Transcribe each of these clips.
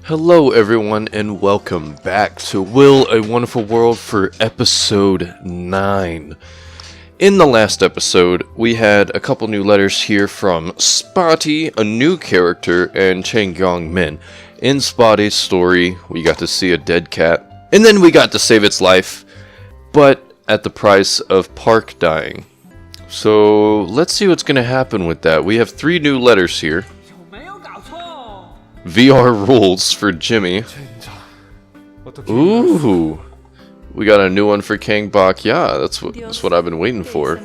Hello everyone and welcome back to Will a Wonderful World for episode 9. In the last episode, we had a couple new letters here from Spotty, a new character, and Changyong Min. In Spotty's story, we got to see a dead cat, and then we got to save its life, but at the price of Park dying. So let's see what's going to happen with that. We have 3 new letters here. VR rules for Jimmy. Ooh, we got a new one for Kang Bak. Yeah, that's what I've been waiting for.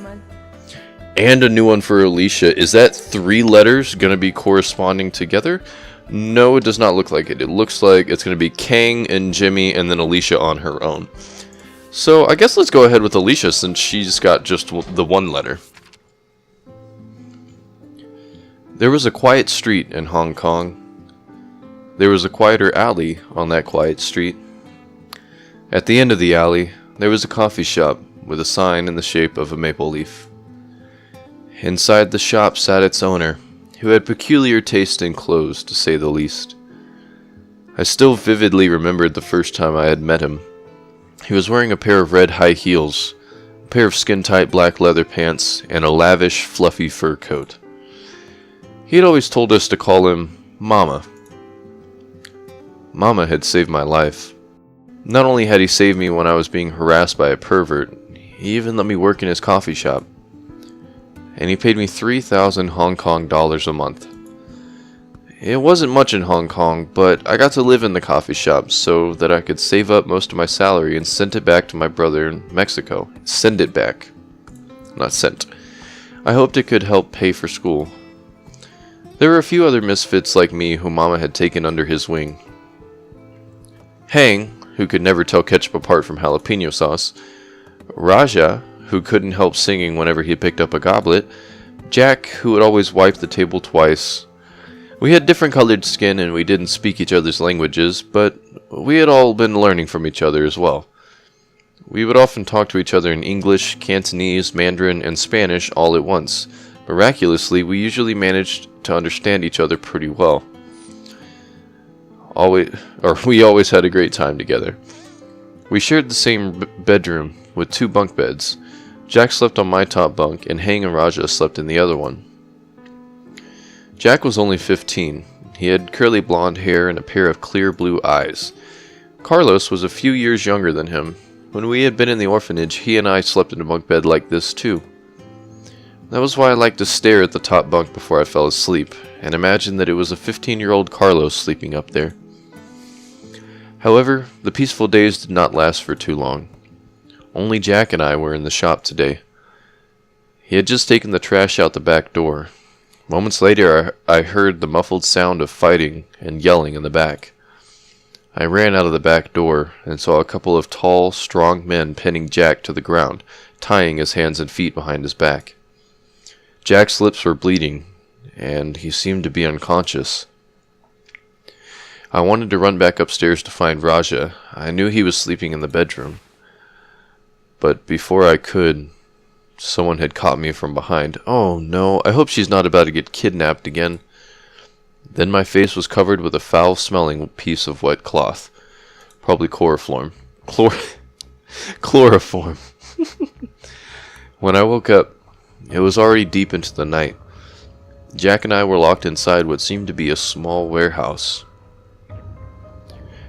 And a new one for Alicia. Is that 3 letters going to be corresponding together? No, it does not look like it. It looks like it's going to be Kang and Jimmy and then Alicia on her own. So I guess let's go ahead with Alicia since she's got just the 1 letter. There was a quiet street in Hong Kong. There was a quieter alley on that quiet street. At the end of the alley, there was a coffee shop with a sign in the shape of a maple leaf. Inside the shop sat its owner, who had peculiar taste in clothes, to say the least. I still vividly remembered the first time I had met him. He was wearing a pair of red high heels, a pair of skin-tight black leather pants, and a lavish, fluffy fur coat. He had always told us to call him Mama. Mama had saved my life. Not only had he saved me when I was being harassed by a pervert, he even let me work in his coffee shop. And he paid me 3,000 Hong Kong dollars a month. It wasn't much in Hong Kong, but I got to live in the coffee shop so that I could save up most of my salary and send it back to my brother in Mexico. Send it back. Not sent. I hoped it could help pay for school. There were a few other misfits like me who Mama had taken under his wing. Hang, who could never tell ketchup apart from jalapeno sauce, Raja, who couldn't help singing whenever he picked up a goblet, Jack, who would always wipe the table twice. We had different colored skin and we didn't speak each other's languages, but we had all been learning from each other as well. We would often talk to each other in English, Cantonese, Mandarin, and Spanish all at once. Miraculously, we usually managed to understand each other pretty well. We always had a great time together. We shared the same bedroom with 2 bunk beds. Jack slept on my top bunk and Hang and Raja slept in the other one. Jack was only 15. He had curly blonde hair and a pair of clear blue eyes. Carlos was a few years younger than him. When we had been in the orphanage, he and I slept in a bunk bed like this too. That was why I liked to stare at the top bunk before I fell asleep, and imagine that it was a 15-year-old Carlos sleeping up there. However, the peaceful days did not last for too long. Only Jack and I were in the shop today. He had just taken the trash out the back door. Moments later, I heard the muffled sound of fighting and yelling in the back. I ran out of the back door and saw a couple of tall, strong men pinning Jack to the ground, tying his hands and feet behind his back. Jack's lips were bleeding, and he seemed to be unconscious. I wanted to run back upstairs to find Raja. I knew he was sleeping in the bedroom. But before I could, someone had caught me from behind. Oh no, I hope she's not about to get kidnapped again. Then my face was covered with a foul-smelling piece of wet cloth. Probably chloroform. Chloroform. When I woke up, it was already deep into the night. Jack and I were locked inside what seemed to be a small warehouse.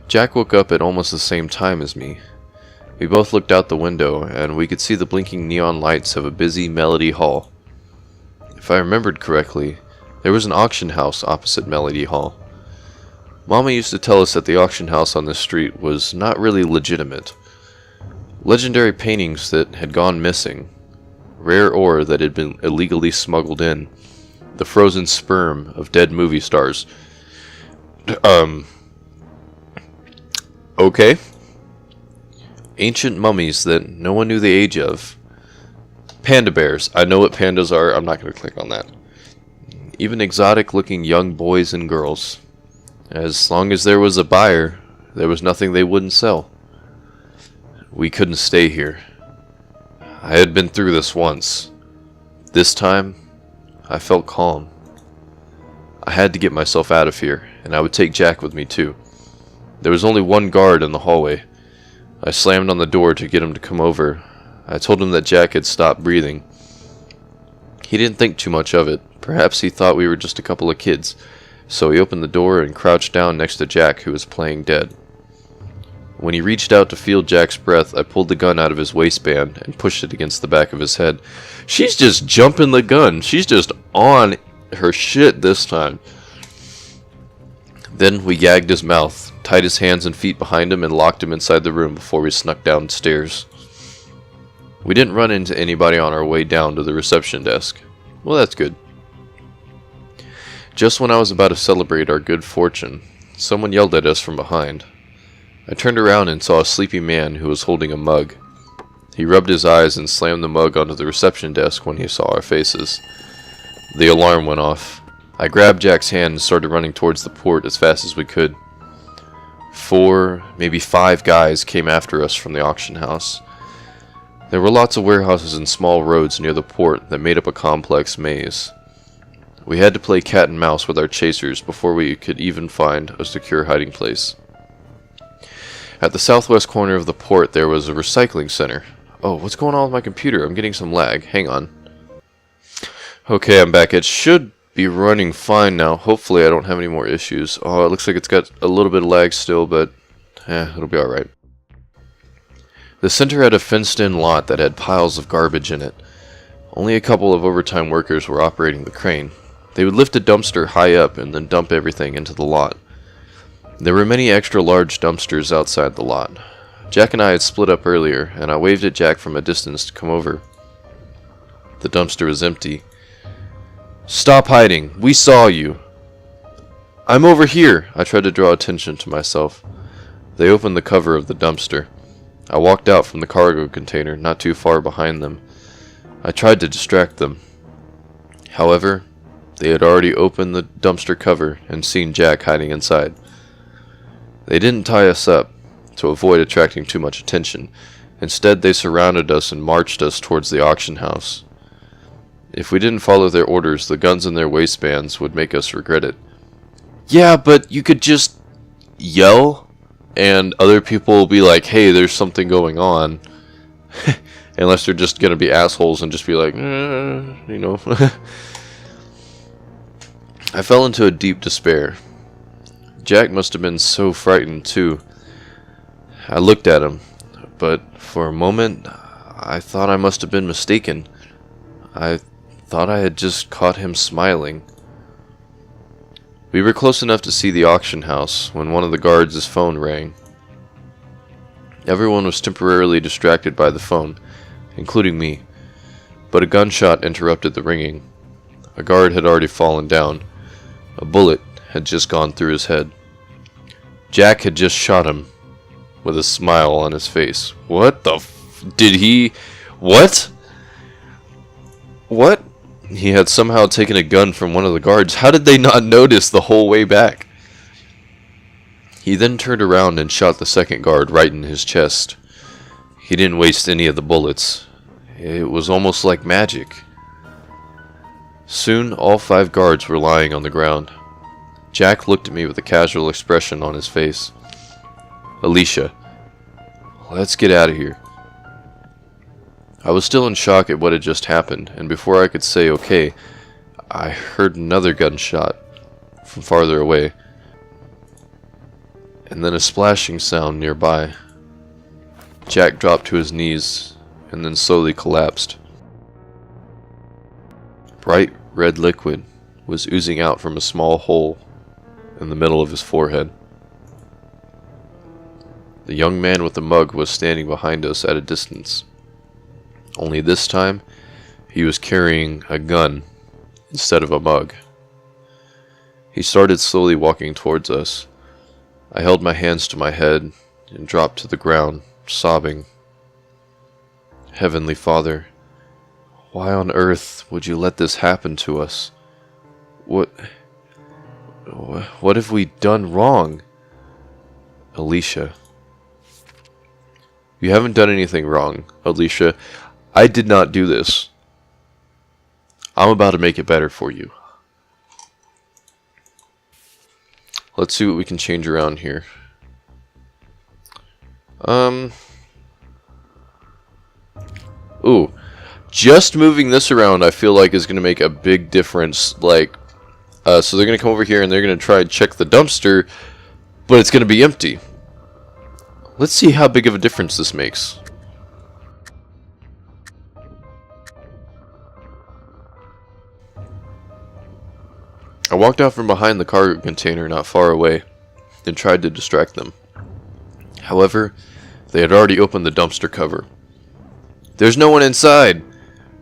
Jack woke up at almost the same time as me. We both looked out the window, and we could see the blinking neon lights of a busy Melody Hall. If I remembered correctly, there was an auction house opposite Melody Hall. Mama used to tell us that the auction house on this street was not really legitimate. Legendary paintings that had gone missing, rare ore that had been illegally smuggled in, the frozen sperm of dead movie stars. Okay. Ancient mummies that no one knew the age of. Panda bears. I know what pandas are. I'm not going to click on that. Even exotic-looking young boys and girls. As long as there was a buyer, there was nothing they wouldn't sell. We couldn't stay here. I had been through this once. This time, I felt calm. I had to get myself out of here, and I would take Jack with me too. There was only one guard in the hallway. I slammed on the door to get him to come over. I told him that Jack had stopped breathing. He didn't think too much of it. Perhaps he thought we were just a couple of kids. So he opened the door and crouched down next to Jack, who was playing dead. When he reached out to feel Jack's breath, I pulled the gun out of his waistband and pushed it against the back of his head. She's just jumping the gun. She's just on her shit this time. Then we gagged his mouth, tied his hands and feet behind him, and locked him inside the room before we snuck downstairs. We didn't run into anybody on our way down to the reception desk. Well, that's good. Just when I was about to celebrate our good fortune, someone yelled at us from behind. I turned around and saw a sleepy man who was holding a mug. He rubbed his eyes and slammed the mug onto the reception desk when he saw our faces. The alarm went off. I grabbed Jack's hand and started running towards the port as fast as we could. 4, maybe 5 guys came after us from the auction house. There were lots of warehouses and small roads near the port that made up a complex maze. We had to play cat and mouse with our chasers before we could even find a secure hiding place. At the southwest corner of the port there was a recycling center. Oh, what's going on with my computer? I'm getting some lag. Hang on. Okay, I'm back. It should be running fine now. Hopefully I don't have any more issues. Oh, it looks like it's got a little bit of lag still, but it'll be alright. The center had a fenced-in lot that had piles of garbage in it. Only a couple of overtime workers were operating the crane. They would lift a dumpster high up and then dump everything into the lot. There were many extra large dumpsters outside the lot. Jack and I had split up earlier, and I waved at Jack from a distance to come over. The dumpster was empty. "Stop hiding! We saw you!" "I'm over here!" I tried to draw attention to myself. They opened the cover of the dumpster. I walked out from the cargo container, not too far behind them. I tried to distract them. However, they had already opened the dumpster cover and seen Jack hiding inside. They didn't tie us up to avoid attracting too much attention. Instead, they surrounded us and marched us towards the auction house. If we didn't follow their orders, the guns in their waistbands would make us regret it. Yeah, but you could just yell, and other people will be like, hey, there's something going on. Unless they're just going to be assholes and just be like, you know. I fell into a deep despair. Jack must have been so frightened too. I looked at him, but for a moment I thought I must have been mistaken. I thought I had just caught him smiling. We were close enough to see the auction house when one of the guards' phone rang. Everyone was temporarily distracted by the phone, including me, but a gunshot interrupted the ringing. A guard had already fallen down. A bullet had just gone through his head. Jack had just shot him, with a smile on his face. What the did he... What? What? He had somehow taken a gun from one of the guards. How did they not notice the whole way back? He then turned around and shot the second guard right in his chest. He didn't waste any of the bullets. It was almost like magic. Soon, all 5 guards were lying on the ground. Jack looked at me with a casual expression on his face. "Alicia, let's get out of here." I was still in shock at what had just happened, and before I could say okay, I heard another gunshot from farther away, and then a splashing sound nearby. Jack dropped to his knees and then slowly collapsed. Bright red liquid was oozing out from a small hole in the middle of his forehead. The young man with the mug was standing behind us at a distance. Only this time, he was carrying a gun instead of a mug. He started slowly walking towards us. I held my hands to my head and dropped to the ground, sobbing. Heavenly Father, why on earth would you let this happen to us? What have we done wrong? Alicia. You haven't done anything wrong, Alicia. I did not do this. I'm about to make it better for you. Let's see what we can change around here. Ooh. Just moving this around, I feel like, is going to make a big difference. Like, so they're going to come over here and they're going to try and check the dumpster, but it's going to be empty. Let's see how big of a difference this makes. I walked out from behind the cargo container not far away and tried to distract them. However, they had already opened the dumpster cover. "There's no one inside!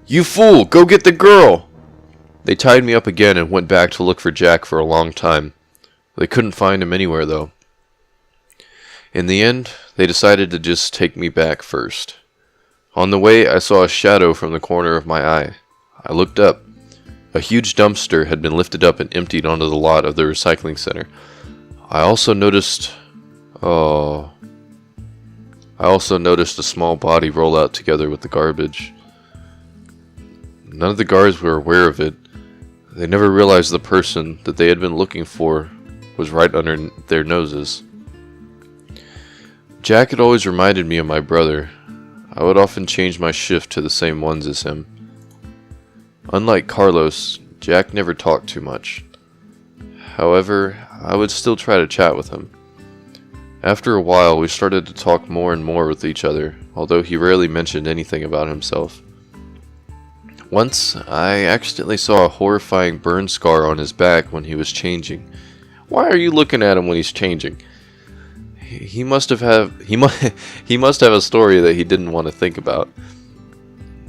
You fool! Go get the girl!" They tied me up again and went back to look for Jack for a long time. They couldn't find him anywhere, though. In the end, they decided to just take me back first. On the way, I saw a shadow from the corner of my eye. I looked up. A huge dumpster had been lifted up and emptied onto the lot of the recycling center. I also noticed a small body roll out together with the garbage. None of the guards were aware of it. They never realized the person that they had been looking for was right under their noses. Jack had always reminded me of my brother. I would often change my shift to the same ones as him. Unlike Carlos, Jack never talked too much. However, I would still try to chat with him. After a while, we started to talk more and more with each other, although he rarely mentioned anything about himself. Once, I accidentally saw a horrifying burn scar on his back when he was changing. Why are you looking at him when he's changing? He must have a story that he didn't want to think about.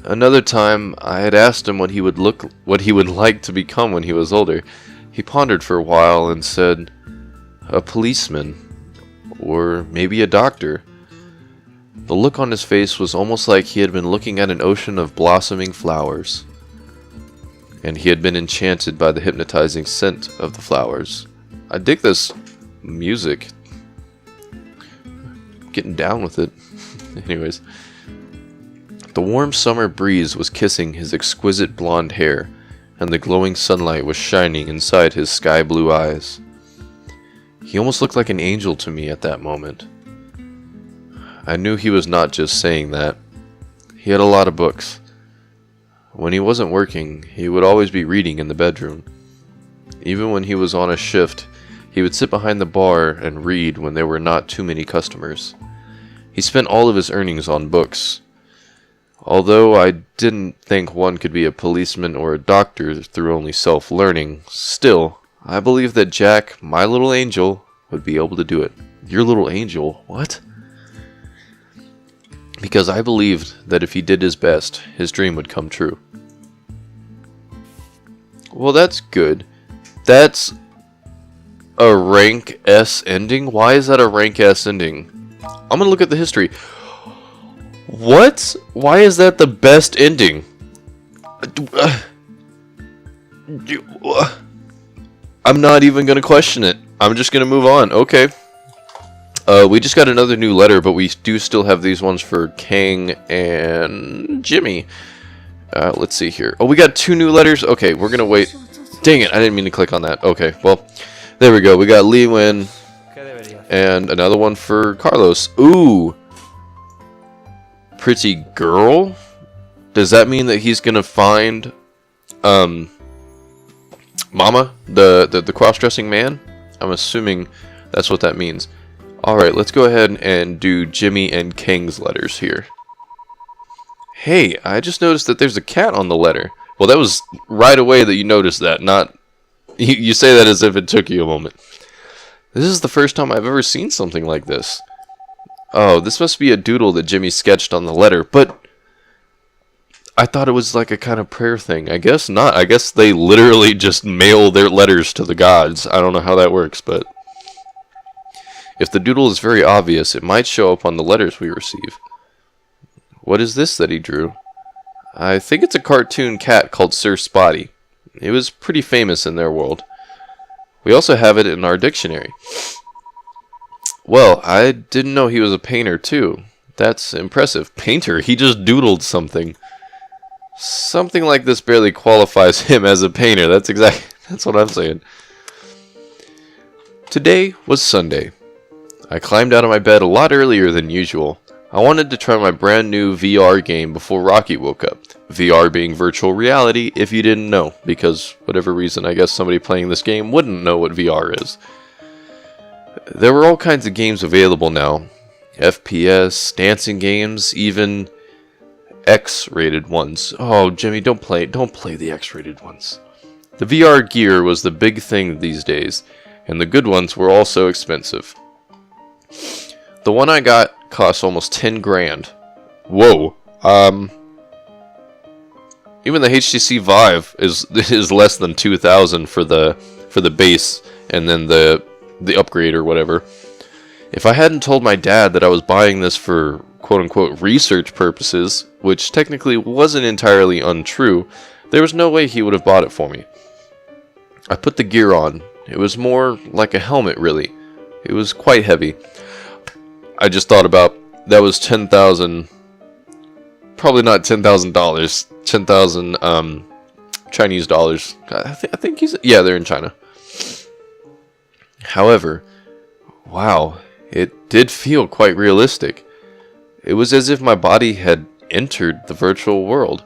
Another time, I had asked him what he would like to become when he was older. He pondered for a while and said, "A policeman, or maybe a doctor." The look on his face was almost like he had been looking at an ocean of blossoming flowers, and he had been enchanted by the hypnotizing scent of the flowers. I dig this music. Getting down with it. Anyways. The warm summer breeze was kissing his exquisite blonde hair, and the glowing sunlight was shining inside his sky blue eyes. He almost looked like an angel to me at that moment. I knew he was not just saying that. He had a lot of books. When he wasn't working, he would always be reading in the bedroom. Even when he was on a shift, he would sit behind the bar and read when there were not too many customers. He spent all of his earnings on books. Although I didn't think one could be a policeman or a doctor through only self-learning, still, I believed that Jack, my little angel, would be able to do it. Your little angel? What? Because I believed that if he did his best, his dream would come true. Well, that's good. That's a rank S ending? Why is that a rank S ending? I'm gonna look at the history. What? Why is that the best ending? I'm not even gonna question it. I'm just gonna move on. Okay. We just got another new letter, but we do still have these ones for Kang and Jimmy. Let's see here. Oh, we got 2 new letters? Okay, we're gonna wait. Dang it, I didn't mean to click on that. Okay, well, there we go. We got Lee Win and another one for Carlos. Ooh. Pretty girl? Does that mean that he's gonna find Mama, the cross-dressing man? I'm assuming that's what that means. Alright, let's go ahead and do Jimmy and Kang's letters here. Hey, I just noticed that there's a cat on the letter. Well, that was right away that you noticed that, not... You say that as if it took you a moment. This is the first time I've ever seen something like this. Oh, this must be a doodle that Jimmy sketched on the letter, but... I thought it was like a kind of prayer thing. I guess not. I guess they literally just mail their letters to the gods. I don't know how that works, but... If the doodle is very obvious, it might show up on the letters we receive. What is this that he drew? I think it's a cartoon cat called Sir Spotty. It was pretty famous in their world. We also have it in our dictionary. Well, I didn't know he was a painter too. That's impressive. Painter? He just doodled something. Something like this barely qualifies him as a painter. That's what I'm saying. Today was Sunday. I climbed out of my bed a lot earlier than usual. I wanted to try my brand new VR game before Rocky woke up. VR being virtual reality, if you didn't know, because whatever reason, I guess somebody playing this game wouldn't know what VR is. There were all kinds of games available now. FPS, dancing games, even X-rated ones. Oh, Jimmy, don't play the X-rated ones. The VR gear was the big thing these days, and the good ones were also expensive. The one I got cost almost 10 grand. Whoa. Even the HTC Vive is less than 2,000 for the base and then the upgrade or whatever. If I hadn't told my dad that I was buying this for quote-unquote research purposes, which technically wasn't entirely untrue, there was no way he would have bought it for me. I put the gear on. It was more like a helmet, really. It was quite heavy. I just thought about, that was 10,000, probably not $10,000, 10,000 Chinese dollars. I think yeah, they're in China. However, wow, it did feel quite realistic. It was as if my body had entered the virtual world.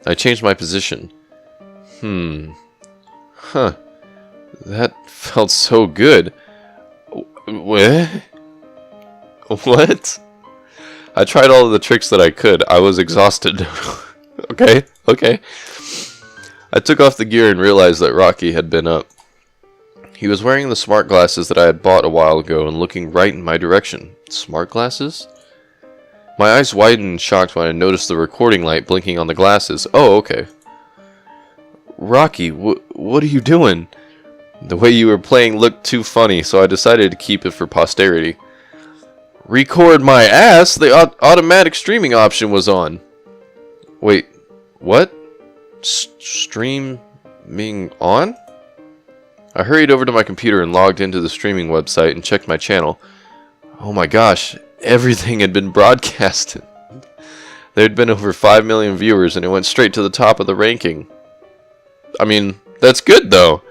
I changed my position. Huh. That felt so good. What? What? I tried all of the tricks that I could. I was exhausted. Okay. I took off the gear and realized that Rocky had been up. He was wearing the smart glasses that I had bought a while ago and looking right in my direction. Smart glasses? My eyes widened in shock when I noticed the recording light blinking on the glasses. Oh, okay. Rocky, what are you doing? The way you were playing looked too funny, so I decided to keep it for posterity. Record my ass? The automatic streaming option was on. Wait, what? Streaming on? I hurried over to my computer and logged into the streaming website and checked my channel. Oh my gosh, everything had been broadcasted. There had been over 5 million viewers and it went straight to the top of the ranking. I mean, that's good though.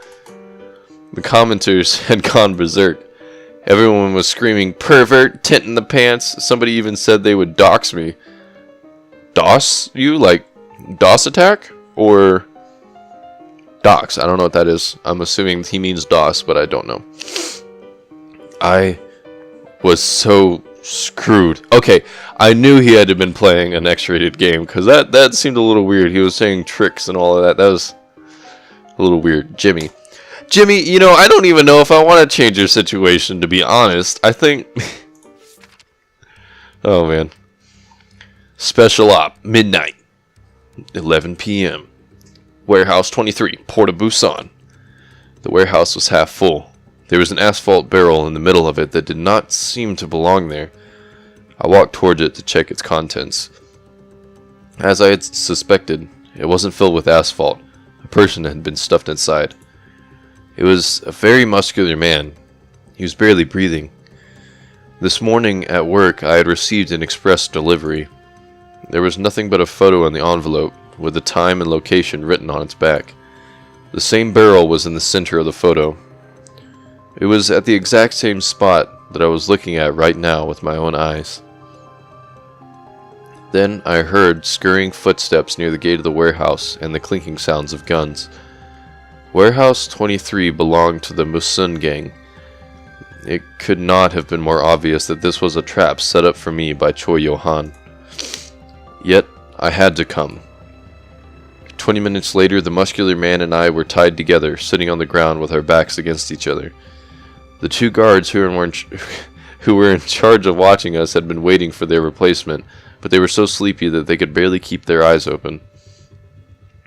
The commenters had gone berserk. Everyone was screaming, pervert, tent in the pants. Somebody even said they would dox me. DOS you? Like, DOS attack? Or dox? I don't know what that is. I'm assuming he means DOS, but I don't know. I was so screwed. Okay, I knew he had to have been playing an X-rated game, because that seemed a little weird. He was saying tricks and all of that. That was a little weird. Jimmy, you know, I don't even know if I want to change your situation, to be honest. I think... Oh, man. Special Op, midnight, 11 p.m. Warehouse 23, Port of Busan. The warehouse was half full. There was an asphalt barrel in the middle of it that did not seem to belong there. I walked towards it to check its contents. As I had suspected, it wasn't filled with asphalt. A person had been stuffed inside. It was a very muscular man. He was barely breathing. This morning at work, I had received an express delivery. There was nothing but a photo in the envelope, with the time and location written on its back. The same barrel was in the center of the photo. It was at the exact same spot that I was looking at right now with my own eyes. Then I heard scurrying footsteps near the gate of the warehouse and the clinking sounds of guns. Warehouse 23 belonged to the Musun gang. It could not have been more obvious that this was a trap set up for me by Choi Johan. Yet, I had to come. 20 minutes later, the muscular man and I were tied together, sitting on the ground with our backs against each other. The two guards who were in charge of watching us had been waiting for their replacement, but they were so sleepy that they could barely keep their eyes open.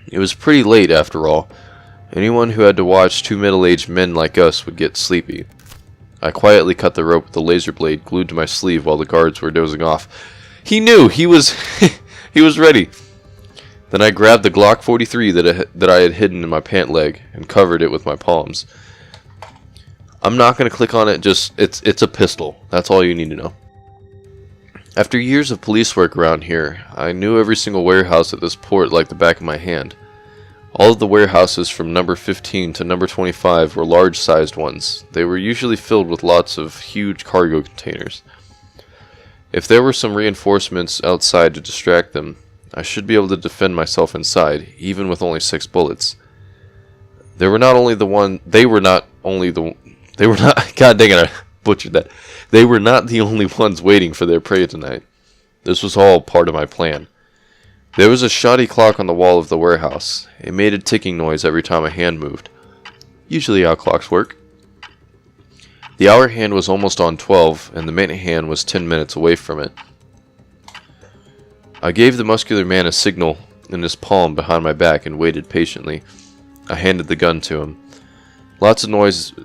It was pretty late, after all. Anyone who had to watch two middle-aged men like us would get sleepy. I quietly cut the rope with the laser blade glued to my sleeve while the guards were dozing off. He knew! He was he was ready! Then I grabbed the Glock 43 that I had hidden in my pant leg and covered it with my palms. I'm not going to click on it, just, it's a pistol. That's all you need to know. After years of police work around here, I knew every single warehouse at this port like the back of my hand. All of the warehouses from number 15 to number 25 were large-sized ones. They were usually filled with lots of huge cargo containers. If there were some reinforcements outside to distract them, I should be able to defend myself inside, even with only 6 bullets. They were not, God dang it, I butchered that. They were not the only ones waiting for their prey tonight. This was all part of my plan. There was a shoddy clock on the wall of the warehouse. It made a ticking noise every time a hand moved. Usually how clocks work. The hour hand was almost on 12, and the minute hand was 10 minutes away from it. I gave the muscular man a signal in his palm behind my back and waited patiently. I handed the gun to him. Lots of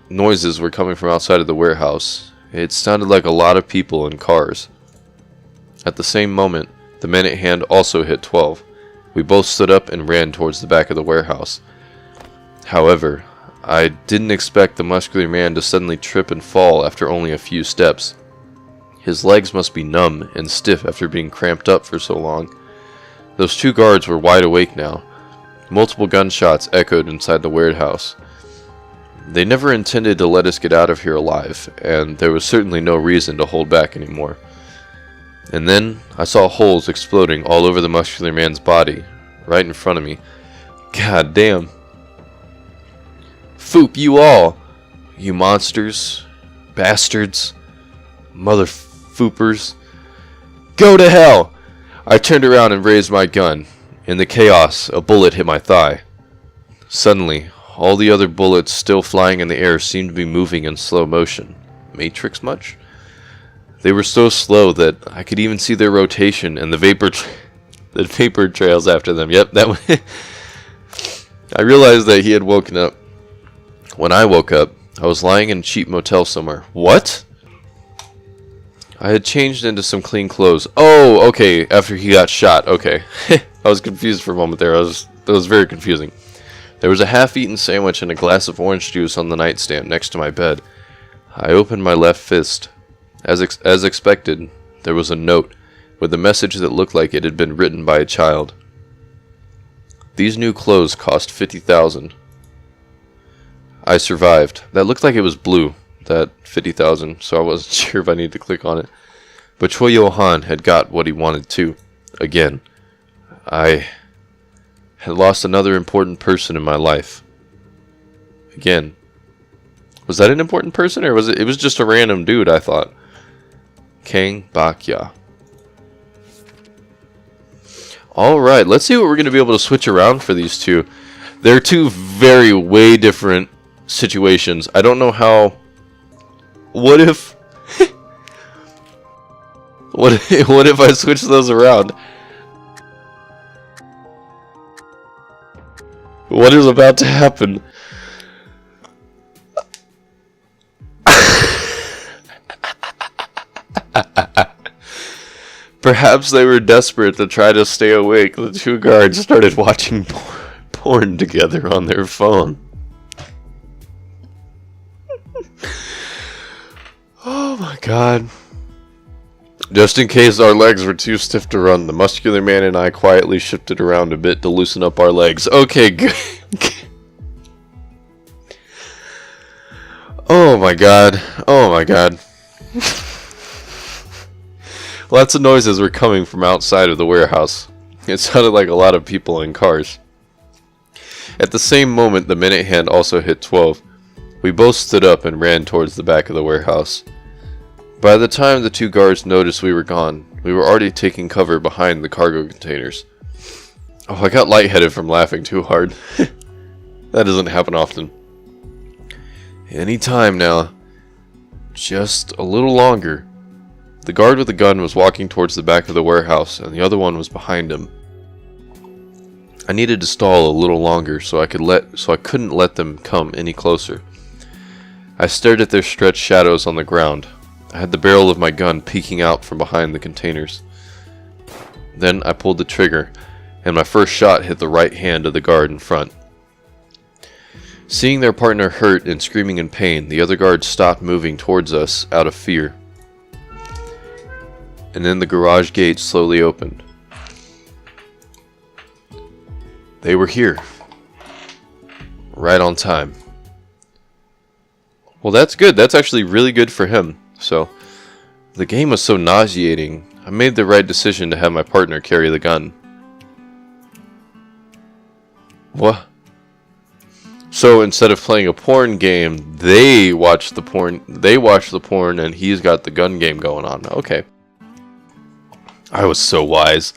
noises were coming from outside of the warehouse. It sounded like a lot of people and cars. At the same moment, the minute hand also hit 12. We both stood up and ran towards the back of the warehouse. However, I didn't expect the muscular man to suddenly trip and fall after only a few steps. His legs must be numb and stiff after being cramped up for so long. Those 2 guards were wide awake now. Multiple gunshots echoed inside the warehouse. They never intended to let us get out of here alive, and there was certainly no reason to hold back anymore. And then I saw holes exploding all over the muscular man's body, right in front of me. God damn. Foop you all! You monsters, bastards, mother foopers. Go to hell! I turned around and raised my gun. In the chaos, a bullet hit my thigh. Suddenly, all the other bullets still flying in the air seemed to be moving in slow motion. Matrix much? They were so slow that I could even see their rotation and the vapor trails after them. Yep, that one. I realized that he had woken up. When I woke up, I was lying in a cheap motel somewhere. What? I had changed into some clean clothes. Oh, okay, after he got shot. Okay. I was confused for a moment there. That was very confusing. There was a half-eaten sandwich and a glass of orange juice on the nightstand next to my bed. I opened my left fist. As expected, there was a note with a message that looked like it had been written by a child. These new clothes cost 50,000. I survived. That looked like it was blue, that 50,000, so I wasn't sure if I needed to click on it. But Choi Yo-han had got what he wanted too. Again, I had lost another important person in my life. Again. Was that an important person, or was it was just a random dude, I thought. Kang Bakya. Alright, let's see what we're going to be able to switch around for these two. They're two way different situations. I don't know how... What if... what if I switch those around? What is about to happen? Perhaps they were desperate to try to stay awake. The 2 guards started watching porn together on their phone. Oh my god. Just in case our legs were too stiff to run, the muscular man and I quietly shifted around a bit to loosen up our legs. Okay, good. Oh my god. Oh my god. Lots of noises were coming from outside of the warehouse. It sounded like a lot of people in cars. At the same moment, the minute hand also hit 12. We both stood up and ran towards the back of the warehouse. By the time the 2 guards noticed we were gone, we were already taking cover behind the cargo containers. Oh, I got lightheaded from laughing too hard. That doesn't happen often. Any time now. Just a little longer. The guard with the gun was walking towards the back of the warehouse, and the other one was behind him. I needed to stall a little longer so I couldn't let them come any closer. I stared at their stretched shadows on the ground. I had the barrel of my gun peeking out from behind the containers. Then I pulled the trigger, and my first shot hit the right hand of the guard in front. Seeing their partner hurt and screaming in pain, the other guards stopped moving towards us out of fear. And then the garage gate slowly opened. They were here. right on time. Well, that's good. That's actually really good for him. So, the game was so nauseating. I made the right decision to have my partner carry the gun. What? So instead of playing a porn game, they watch the porn, and he's got the gun game going on. Okay. I was so wise.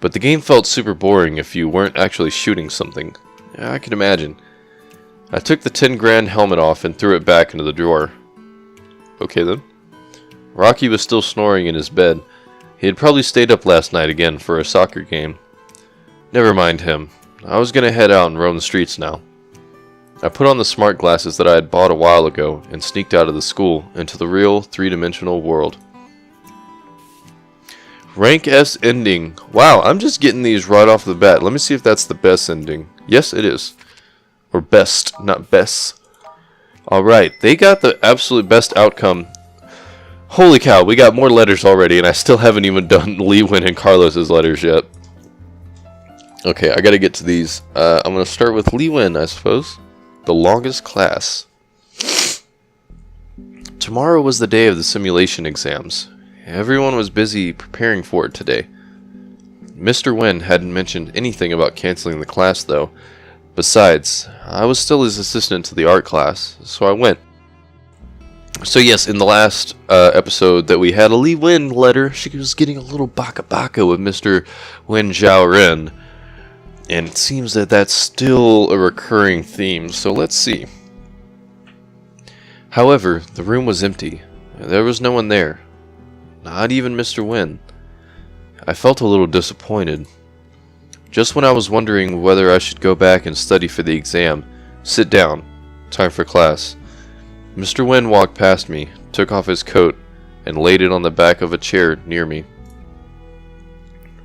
But the game felt super boring if you weren't actually shooting something. Yeah, I can imagine. I took the 10 grand helmet off and threw it back into the drawer. Okay then. Rocky was still snoring in his bed. He had probably stayed up last night again for a soccer game. Never mind him. I was gonna head out and roam the streets now. I put on the smart glasses that I had bought a while ago and sneaked out of the school into the real three-dimensional world. Rank S ending. Wow, I'm just getting these right off the bat. Let me see if that's the best ending. Yes, it is. Or best, not best. Alright, they got the absolute best outcome. Holy cow, we got more letters already, and I still haven't even done Lewin and Carlos's letters yet. Okay, I gotta get to these. I'm gonna start with Lewin, I suppose. The longest class. Tomorrow was the day of the simulation exams. Everyone was busy preparing for it today. Mr. Wen hadn't mentioned anything about canceling the class, though. Besides, I was still his assistant to the art class, so I went. So yes, in the last episode that we had a Li Wen letter, she was getting a little baka-baka with Mr. Wen Zhaoren. And it seems that that's still a recurring theme, so let's see. However, the room was empty. There was no one there. Not even Mr. Wen. I felt a little disappointed. Just when I was wondering whether I should go back and study for the exam, sit down, time for class, Mr. Wen walked past me, took off his coat, and laid it on the back of a chair near me.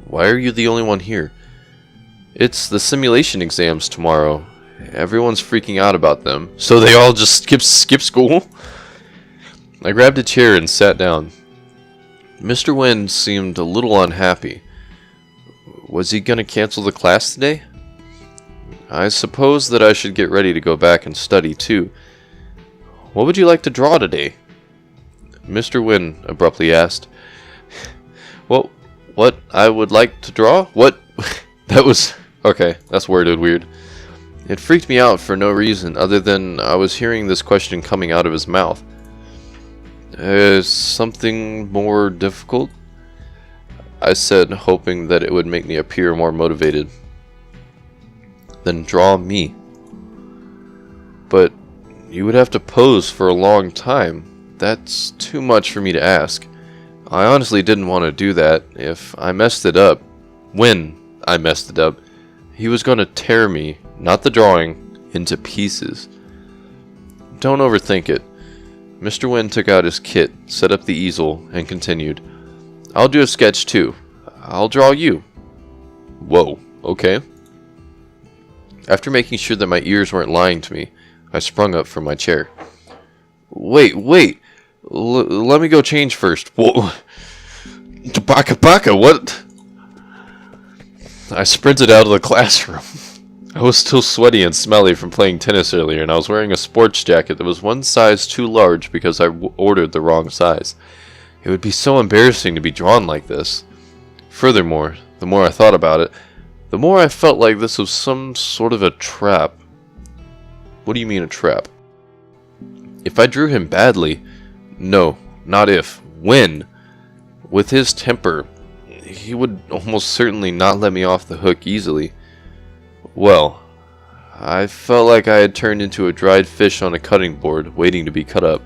Why are you the only one here? It's the simulation exams tomorrow. Everyone's freaking out about them. So they all just skip school? I grabbed a chair and sat down. Mr. Wen seemed a little unhappy. Was he going to cancel the class today? I suppose that I should get ready to go back and study too. What would you like to draw today? Mr. Wen abruptly asked. Well, what I would like to draw? What? That was... Okay, that's worded weird. It freaked me out for no reason other than I was hearing this question coming out of his mouth. Something more difficult? I said, hoping that it would make me appear more motivated. Then draw me. But you would have to pose for a long time. That's too much for me to ask. I honestly didn't want to do that. If I messed it up, when I messed it up, he was going to tear me, not the drawing, into pieces. Don't overthink it. Mr. Wen took out his kit, set up the easel, and continued. I'll do a sketch too. I'll draw you. Whoa, okay. After making sure that my ears weren't lying to me, I sprung up from my chair. Wait. Let me go change first. Whoa. Baka, what? I sprinted out of the classroom. I was still sweaty and smelly from playing tennis earlier, and I was wearing a sports jacket that was one size too large because I ordered the wrong size. It would be so embarrassing to be drawn like this. Furthermore, the more I thought about it, the more I felt like this was some sort of a trap. What do you mean a trap? If I drew him badly, no, not if, when, with his temper, he would almost certainly not let me off the hook easily. Well, I felt like I had turned into a dried fish on a cutting board, waiting to be cut up.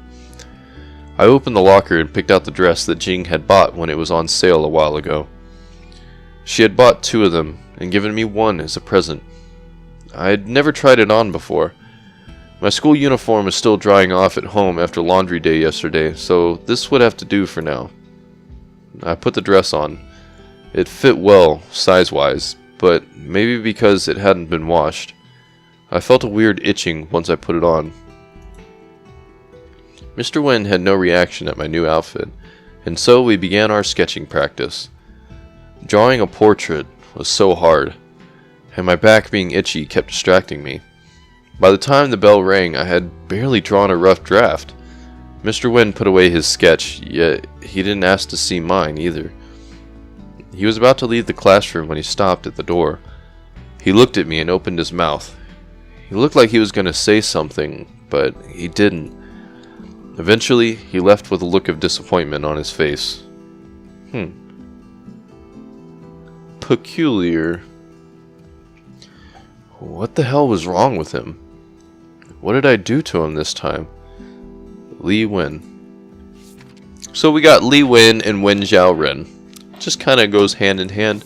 I opened the locker and picked out the dress that Jing had bought when it was on sale a while ago. She had bought 2 of them and given me one as a present. I had never tried it on before. My school uniform was still drying off at home after laundry day yesterday, so this would have to do for now. I put the dress on. It fit well, size-wise, but maybe because it hadn't been washed. I felt a weird itching once I put it on. Mr. Wen had no reaction at my new outfit, and so we began our sketching practice. Drawing a portrait was so hard, and my back being itchy kept distracting me. By the time the bell rang, I had barely drawn a rough draft. Mr. Wynn put away his sketch, yet he didn't ask to see mine either. He was about to leave the classroom when he stopped at the door. He looked at me and opened his mouth. He looked like he was going to say something, but he didn't. Eventually, he left with a look of disappointment on his face. Peculiar. What the hell was wrong with him? What did I do to him this time? Li Wen. So we got Li Wen and Wen Zhaoren. Just kind of goes hand in hand.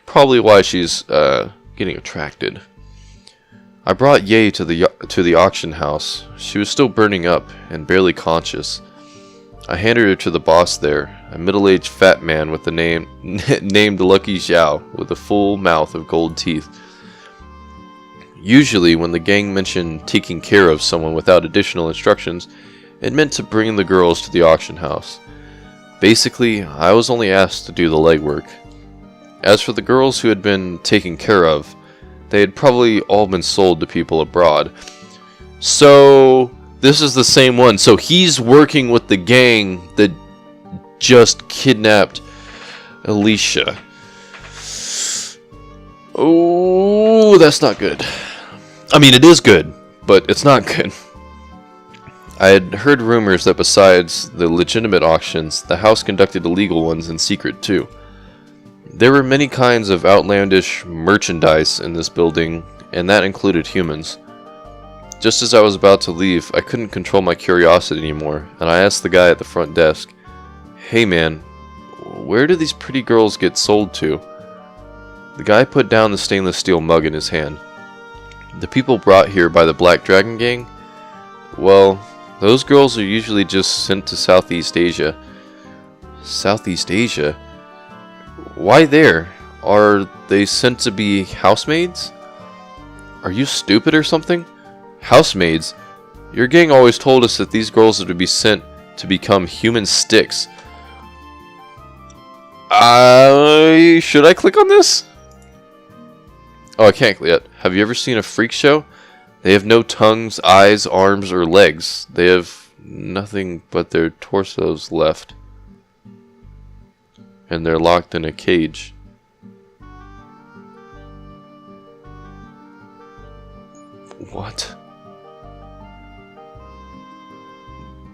Probably why she's getting attracted. I brought Ye to the auction house. She was still burning up and barely conscious. I handed her to the boss there, a middle-aged fat man with the name named Lucky Zhao, with a full mouth of gold teeth. Usually, when the gang mentioned taking care of someone without additional instructions, it meant to bring the girls to the auction house. Basically, I was only asked to do the legwork. As for the girls who had been taken care of, they had probably all been sold to people abroad. So, this is the same one. So he's working with the gang that just kidnapped Alicia. Oh, that's not good. I mean, it is good, but it's not good. I had heard rumors that besides the legitimate auctions, the house conducted illegal ones in secret too. There were many kinds of outlandish merchandise in this building, and that included humans. Just as I was about to leave, I couldn't control my curiosity anymore, and I asked the guy at the front desk, "Hey man, where do these pretty girls get sold to?" The guy put down the stainless steel mug in his hand. "The people brought here by the Black Dragon Gang? Well, those girls are usually just sent to Southeast Asia." Southeast Asia? Why there? Are they sent to be housemaids? Are you stupid or something? Housemaids? Your gang always told us that these girls are to be sent to become human sticks. Should I click on this? Oh, I can't yet. Have you ever seen a freak show? They have no tongues, eyes, arms, or legs. They have nothing but their torsos left. And they're locked in a cage. What?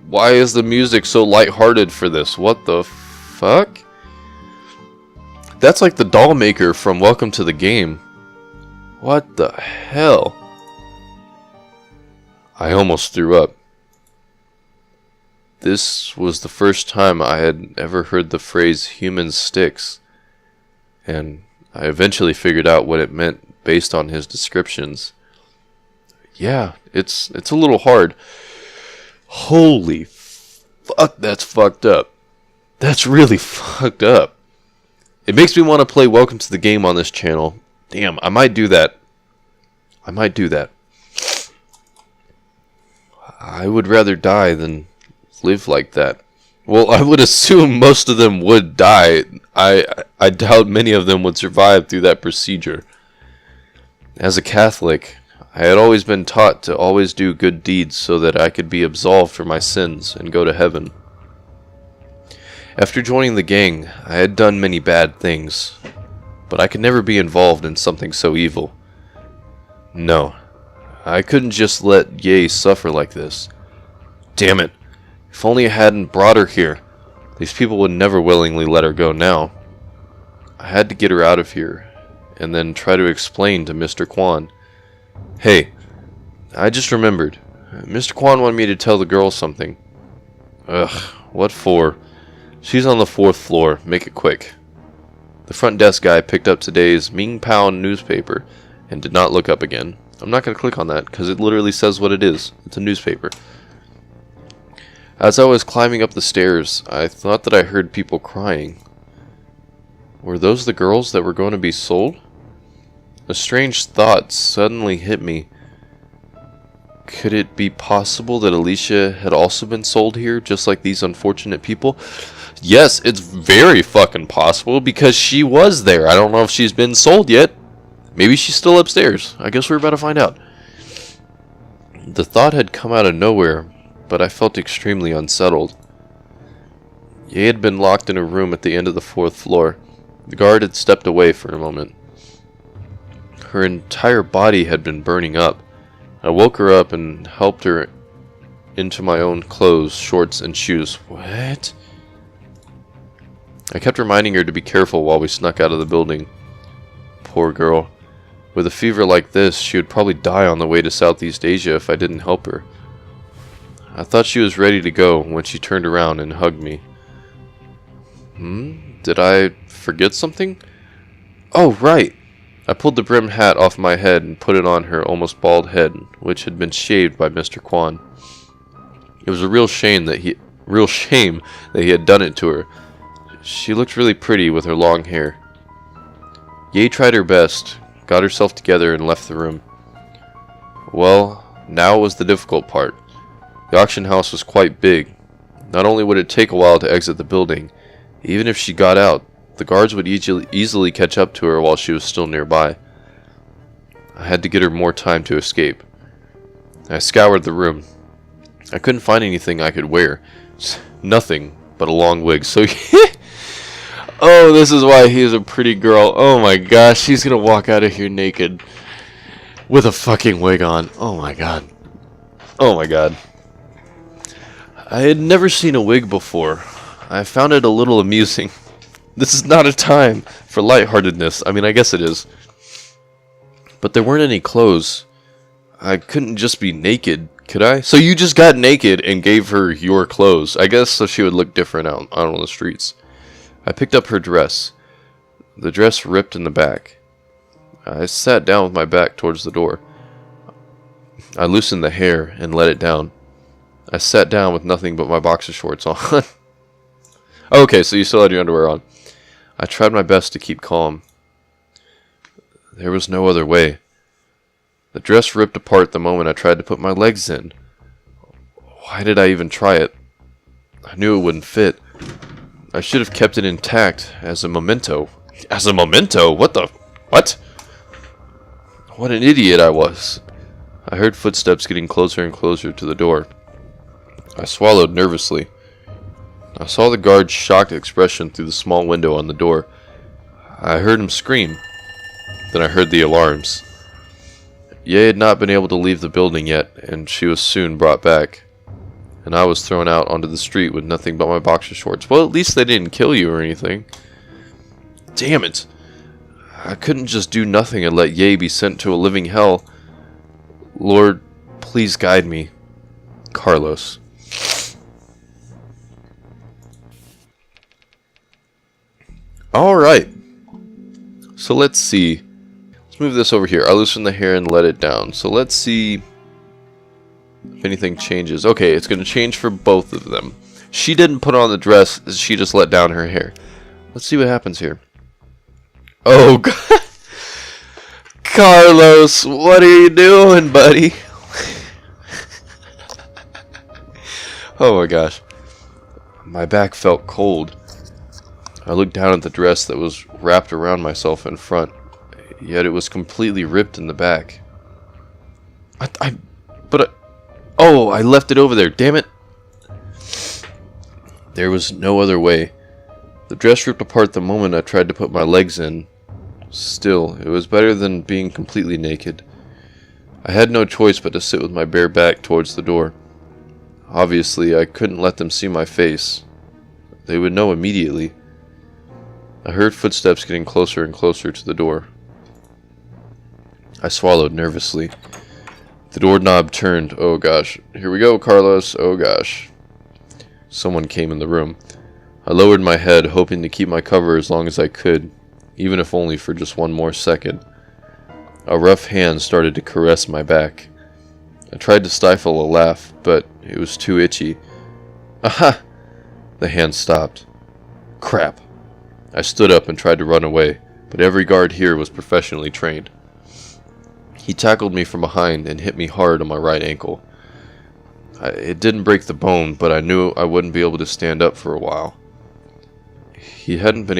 Why is the music so lighthearted for this? What the fuck? That's like the doll maker from Welcome to the Game. What the hell? I almost threw up. This was the first time I had ever heard the phrase human sticks, and I eventually figured out what it meant based on his descriptions. Yeah, it's a little hard. Holy fuck, that's fucked up. That's really fucked up. It makes me want to play Welcome to the Game on this channel. Damn, I might do that. I would rather die than live like that. Well, I would assume most of them would die. I doubt many of them would survive through that procedure. As a Catholic, I had always been taught to always do good deeds so that I could be absolved for my sins and go to heaven. After joining the gang, I had done many bad things, but I could never be involved in something so evil. No, I couldn't just let Ye suffer like this. Damn it. If only I hadn't brought her here. These people would never willingly let her go now. I had to get her out of here, and then try to explain to Mr. Kwan. Hey, I just remembered. Mr. Kwan wanted me to tell the girl something. Ugh, what for? She's on the 4th floor. Make it quick. The front desk guy picked up today's Ming Pao newspaper and did not look up again. I'm not going to click on that because it literally says what it is. It's a newspaper. As I was climbing up the stairs, I thought that I heard people crying. Were those the girls that were going to be sold? A strange thought suddenly hit me. Could it be possible that Alicia had also been sold here, just like these unfortunate people? Yes, it's very fucking possible because she was there. I don't know if she's been sold yet. Maybe she's still upstairs. I guess we're about to find out. The thought had come out of nowhere, but I felt extremely unsettled. Ye had been locked in a room at the end of the 4th floor. The guard had stepped away for a moment. Her entire body had been burning up. I woke her up and helped her into my own clothes, shorts, and shoes. What? I kept reminding her to be careful while we snuck out of the building. Poor girl. With a fever like this, she would probably die on the way to Southeast Asia if I didn't help her. I thought she was ready to go when she turned around and hugged me. Did I forget something? Oh, right! I pulled the brim hat off my head and put it on her almost bald head, which had been shaved by Mr. Kwan. It was a real shame that he had done it to her. She looked really pretty with her long hair. Ye tried her best, got herself together, and left the room. Well, now was the difficult part. The auction house was quite big. Not only would it take a while to exit the building, even if she got out, the guards would easily catch up to her while she was still nearby. I had to get her more time to escape. I scoured the room. I couldn't find anything I could wear. Nothing but a long wig. So, oh, this is why he's a pretty girl. Oh my gosh, she's gonna walk out of here naked with a fucking wig on. Oh my god. Oh my god. I had never seen a wig before. I found it a little amusing. This is not a time for lightheartedness. I mean, I guess it is. But there weren't any clothes. I couldn't just be naked, could I? So you just got naked and gave her your clothes. I guess so she would look different out on the streets. I picked up her dress. The dress ripped in the back. I sat down with my back towards the door. I loosened the hair and let it down. I sat down with nothing but my boxer shorts on. Okay, so you still had your underwear on. I tried my best to keep calm. There was no other way. The dress ripped apart the moment I tried to put my legs in. Why did I even try it? I knew it wouldn't fit. I should have kept it intact as a memento. As a memento? What the... What? What an idiot I was. I heard footsteps getting closer and closer to the door. I swallowed nervously. I saw the guard's shocked expression through the small window on the door. I heard him scream. Then I heard the alarms. Ye had not been able to leave the building yet, and she was soon brought back. And I was thrown out onto the street with nothing but my boxer shorts. Well, at least they didn't kill you or anything. Damn it! I couldn't just do nothing and let Ye be sent to a living hell. Lord, please guide me. Carlos. Alright. So let's see. Let's move this over here. I loosen the hair and let it down. So let's see if anything changes. Okay, it's going to change for both of them. She didn't put on the dress. She just let down her hair. Let's see what happens here. Oh, God. Carlos, what are you doing, buddy? Oh, my gosh. My back felt cold. I looked down at the dress that was wrapped around myself in front, yet it was completely ripped in the back. Oh, I left it over there, damn it! There was no other way. The dress ripped apart the moment I tried to put my legs in. Still, it was better than being completely naked. I had no choice but to sit with my bare back towards the door. Obviously, I couldn't let them see my face. They would know immediately. I heard footsteps getting closer and closer to the door. I swallowed nervously. The doorknob turned. Oh gosh. Here we go, Carlos. Oh gosh. Someone came in the room. I lowered my head, hoping to keep my cover as long as I could, even if only for just one more second. A rough hand started to caress my back. I tried to stifle a laugh, but it was too itchy. Aha! The hand stopped. Crap. I stood up and tried to run away, but every guard here was professionally trained. He tackled me from behind and hit me hard on my right ankle. It didn't break the bone, but I knew I wouldn't be able to stand up for a while. Ye hadn't been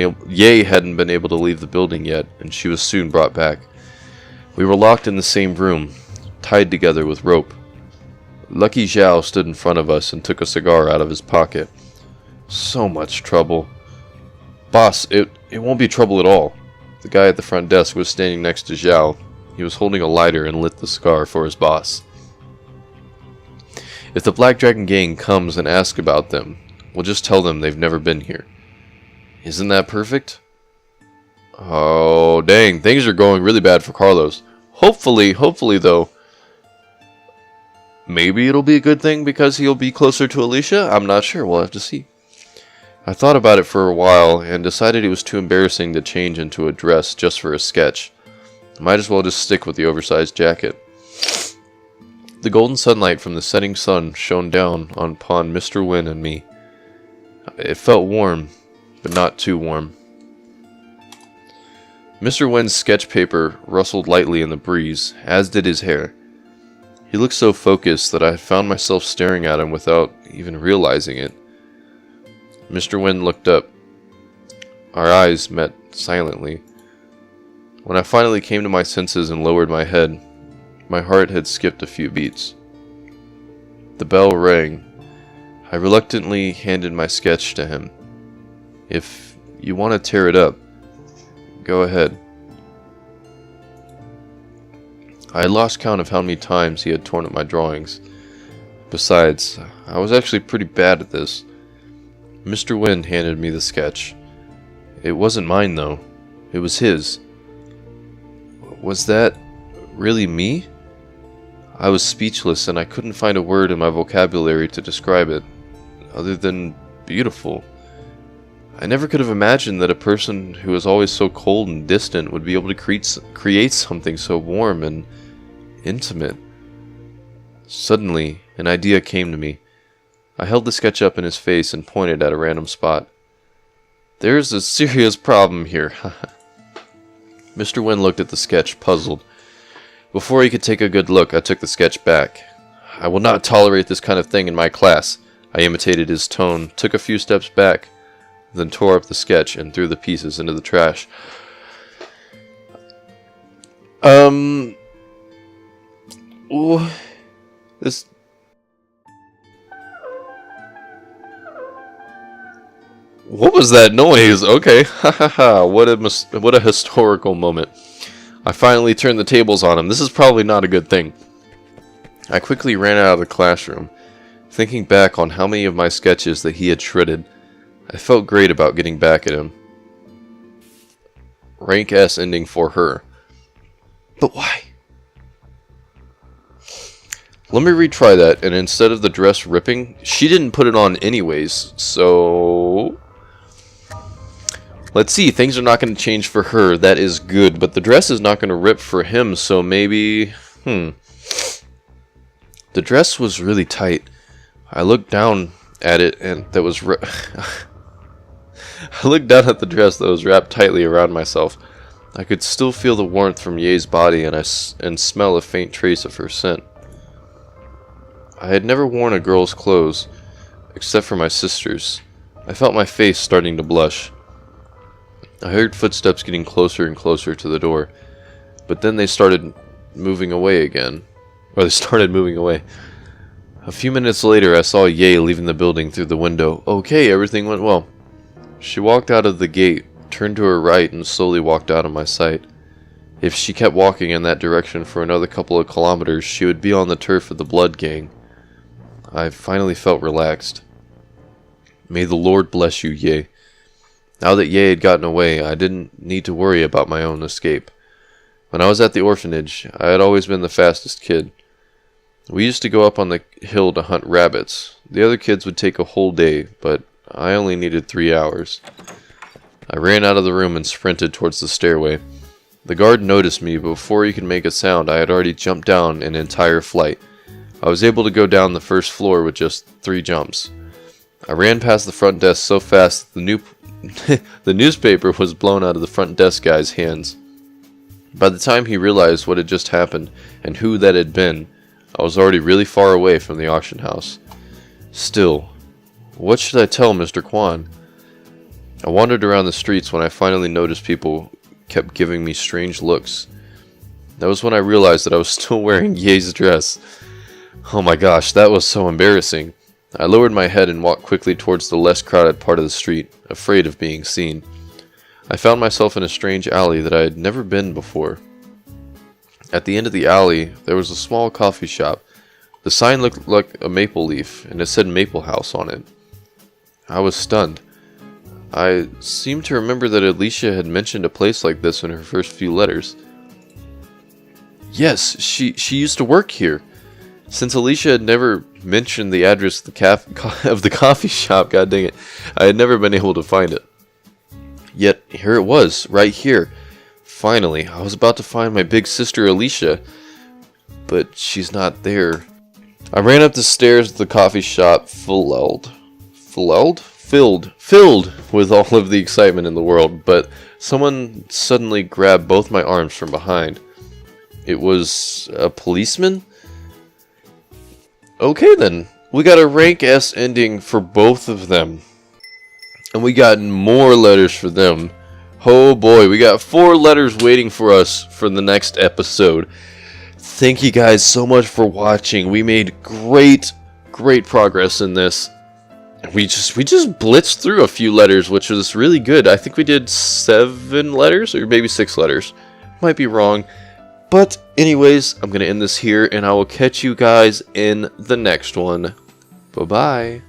able to leave the building yet, and she was soon brought back. We were locked in the same room, tied together with rope. Lucky Zhao stood in front of us and took a cigar out of his pocket. So much trouble. Boss, it won't be trouble at all. The guy at the front desk was standing next to Zhao. He was holding a lighter and lit the cigar for his boss. If the Black Dragon gang comes and asks about them, we'll just tell them they've never been here. Isn't that perfect? Oh, dang. Things are going really bad for Carlos. Hopefully though, maybe it'll be a good thing because he'll be closer to Alicia? I'm not sure. We'll have to see. I thought about it for a while and decided it was too embarrassing to change into a dress just for a sketch. Might as well just stick with the oversized jacket. The golden sunlight from the setting sun shone down upon Mr. Wynn and me. It felt warm, but not too warm. Mr. Wynn's sketch paper rustled lightly in the breeze, as did his hair. He looked so focused that I found myself staring at him without even realizing it. Mr. Wynn looked up. Our eyes met silently. When I finally came to my senses and lowered my head, my heart had skipped a few beats. The bell rang. I reluctantly handed my sketch to him. If you want to tear it up, go ahead. I had lost count of how many times he had torn up my drawings. Besides, I was actually pretty bad at this. Mr. Wynn handed me the sketch. It wasn't mine, though. It was his. Was that really me? I was speechless, and I couldn't find a word in my vocabulary to describe it, other than beautiful. I never could have imagined that a person who was always so cold and distant would be able to create something so warm and intimate. Suddenly, an idea came to me. I held the sketch up in his face and pointed at a random spot. There's a serious problem here. Mr. Wynn looked at the sketch, puzzled. Before he could take a good look, I took the sketch back. I will not tolerate this kind of thing in my class. I imitated his tone, took a few steps back, then tore up the sketch and threw the pieces into the trash. This... What was that noise? Okay, hahaha, what a historical moment. I finally turned the tables on him. This is probably not a good thing. I quickly ran out of the classroom, thinking back on how many of my sketches that he had shredded. I felt great about getting back at him. Rank S ending for her. But why? Let me retry that, and instead of the dress ripping, she didn't put it on anyways, so... Let's see, things are not going to change for her, that is good, but the dress is not going to rip for him, so maybe... The dress was really tight. I looked down at it, and that was... I looked down at the dress that was wrapped tightly around myself. I could still feel the warmth from Ye's body, and smell a faint trace of her scent. I had never worn a girl's clothes, except for my sister's. I felt my face starting to blush. I heard footsteps getting closer and closer to the door, but then they started moving away again. Or they started moving away. A few minutes later, I saw Ye leaving the building through the window. Okay, everything went well. She walked out of the gate, turned to her right, and slowly walked out of my sight. If she kept walking in that direction for another couple of kilometers, she would be on the turf of the Blood Gang. I finally felt relaxed. May the Lord bless you, Ye. Now that Ye had gotten away, I didn't need to worry about my own escape. When I was at the orphanage, I had always been the fastest kid. We used to go up on the hill to hunt rabbits. The other kids would take a whole day, but I only needed 3 hours. I ran out of the room and sprinted towards the stairway. The guard noticed me, but before he could make a sound, I had already jumped down an entire flight. I was able to go down the first floor with just 3 jumps. I ran past the front desk so fast that the newspaper was blown out of the front desk guy's hands. By the time he realized what had just happened and who that had been, I was already really far away from the auction house. Still, what should I tell Mr. Kwan? I wandered around the streets when I finally noticed people kept giving me strange looks. That was when I realized that I was still wearing Ye's dress. Oh my gosh, that was so embarrassing. I lowered my head and walked quickly towards the less crowded part of the street, afraid of being seen. I found myself in a strange alley that I had never been before. At the end of the alley, there was a small coffee shop. The sign looked like a maple leaf, and it said Maple House on it. I was stunned. I seemed to remember that Alicia had mentioned a place like this in her first few letters. Yes, she used to work here. Since Alicia had never mentioned the address of the coffee shop, god dang it, I had never been able to find it. Yet, here it was, right here. Finally, I was about to find my big sister Alicia, but she's not there. I ran up the stairs of the coffee shop filled with all of the excitement in the world, but someone suddenly grabbed both my arms from behind. It was a policeman? Okay then, we got a rank S ending for both of them. And we got more letters for them. Oh boy, we got 4 letters waiting for us for the next episode. Thank you guys so much for watching. We made great progress in this. We just blitzed through a few letters, which was really good. I think we did 7 letters, or maybe 6 letters. Might be wrong. But anyways, I'm going to end this here, and I will catch you guys in the next one. Bye-bye.